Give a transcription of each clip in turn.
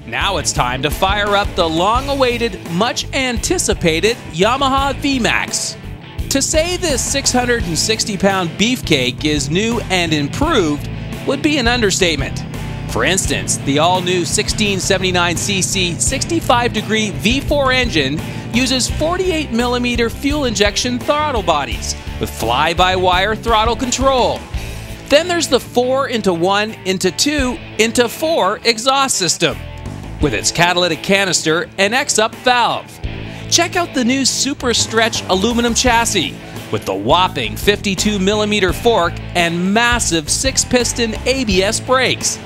Now it's time to fire up the long-awaited, much-anticipated Yamaha VMAX. To say this 660-pound beefcake is new and improved would be an understatement. For instance, the all-new 1679cc 65-degree V4 engine uses 48mm fuel injection throttle bodies with fly-by-wire throttle control. Then there's the 4x1x2x4 exhaust system with its catalytic canister and X-up valve. Check out the new Super Stretch aluminum chassis with the whopping 52mm fork and massive 6-piston ABS brakes.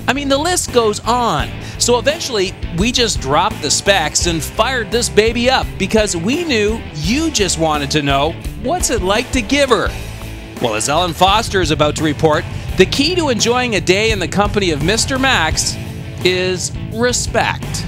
I mean, the list goes on. So eventually, we just dropped the specs and fired this baby up because we knew you just wanted to know, what's it like to give her? Well, as Ellen Foster is about to report, the key to enjoying a day in the company of Mr. Max is respect.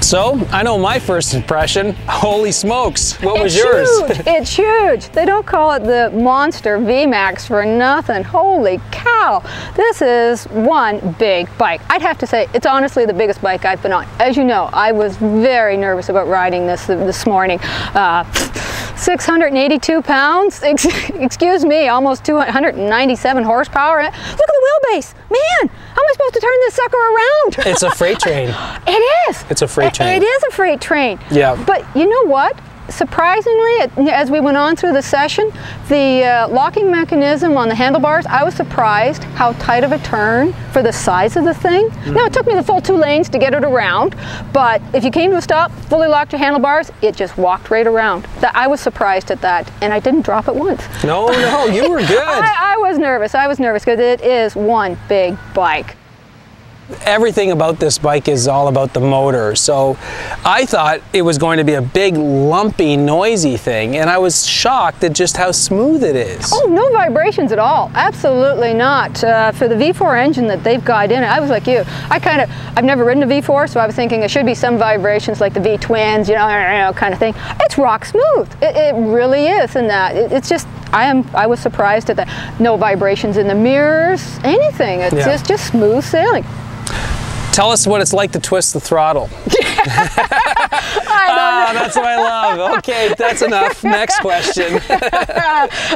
So, I know my first impression. Holy smokes, what was yours? Huge. It's huge. They don't call it the monster VMAX for nothing. Holy cow. This is one big bike. I'd have to say it's honestly the biggest bike I've been on. As you know, I was very nervous about riding this morning. 682 pounds, excuse me, almost 297 horsepower. Look at the wheelbase. Man, how am I supposed to turn this sucker around? It's a freight train. It is. It's a freight train. It is a freight train. Yeah. But you know what? Surprisingly, as we went on through the session, the locking mechanism on the handlebars, I was surprised how tight of a turn for the size of the thing. Now, it took me the full 2 lanes to get it around, but if you came to a stop, fully locked your handlebars, it just walked right around. I was surprised at that, and I didn't drop it once. No, you were good. I was nervous because it is one big bike. Everything about this bike is all about the motor, so I thought it was going to be a big, lumpy, noisy thing, and I was shocked at just how smooth it is. Oh, no vibrations at all. Absolutely not. For the V4 engine that they've got in it, I was like you. I've never ridden a V4, so I was thinking there should be some vibrations like the V-twins, you know, kind of thing. It's rock smooth. It really is, and it's just, I was surprised at that. No vibrations in the mirrors, anything. It's just smooth sailing. Tell us what it's like to twist the throttle. That's what I love. Okay, that's enough. Next question.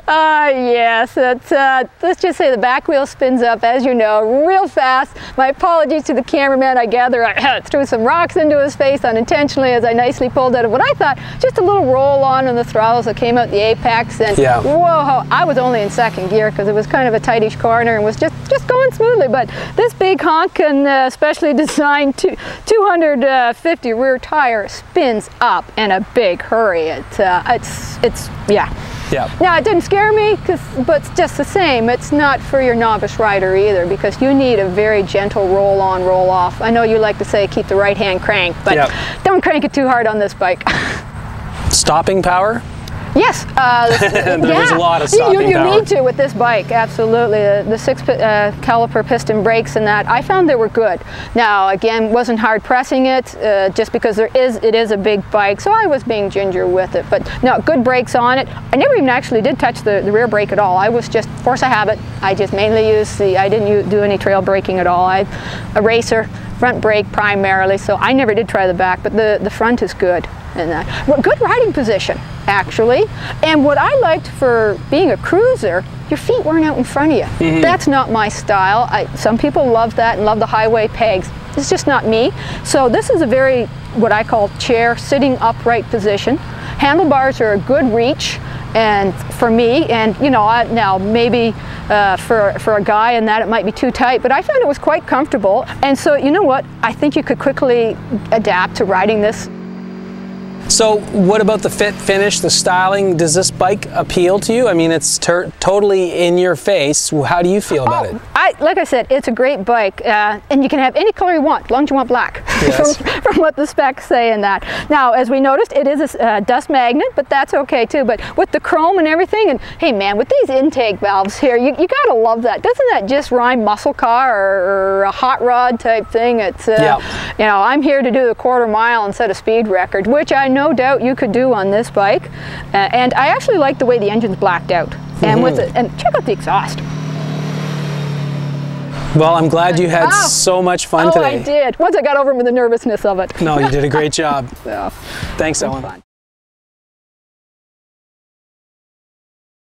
Yes, let's just say the back wheel spins up, as you know, real fast. My apologies to the cameraman. I gather I threw some rocks into his face unintentionally as I nicely pulled out of what I thought just a little roll on the throttles that came out the apex. And whoa, I was only in second gear because it was kind of a tightish corner and was just going smoothly. But this big honk and specially designed 250 rear tire spins up in a big hurry. It's yeah. Now it didn't scare me, but just the same, it's not for your novice rider either, because you need a very gentle roll on, roll off. I know you like to say keep the right hand cranked, but don't crank it too hard on this bike. Stopping power? Yes. There's a lot of stopping power. You need to with this bike, absolutely. The 6-caliper piston brakes and that, I found they were good. Now, again, wasn't hard pressing it, just because it is a big bike, so I was being ginger with it. But no, good brakes on it. I never even actually did touch the rear brake at all. I was just, force of habit, I just mainly used I didn't do any trail braking at all. I'm a racer, front brake primarily, so I never did try the back, but the front is good. And good riding position, actually. And what I liked for being a cruiser, your feet weren't out in front of you. That's not my style. Some people love that and love the highway pegs. It's just not me. So this is a very, what I call chair, sitting upright position. Handlebars are a good reach, and for me, and you know, now maybe for a guy and that it might be too tight, but I found it was quite comfortable. And so, you know what, I think you could quickly adapt to riding this. So what about the fit, finish, the styling? Does this bike appeal to you? I mean, it's totally in your face. How do you feel about it? Like I said, it's a great bike, and you can have any color you want, as long as you want black, yes. from what the specs say in that. Now, as we noticed, it is a dust magnet, but that's okay too. But with the chrome and everything, and hey man, with these intake valves here, you gotta love that. Doesn't that just rhyme muscle car or a hot rod type thing? It's, you know, I'm here to do the quarter mile and set a speed record, which I no doubt you could do on this bike. And I actually like the way the engine's blacked out. And with it, and check out the exhaust. Well, I'm glad you had so much fun today. I did. Once I got over the nervousness of it. No, you did a great job. Yeah. Thanks, Ellen. Fun.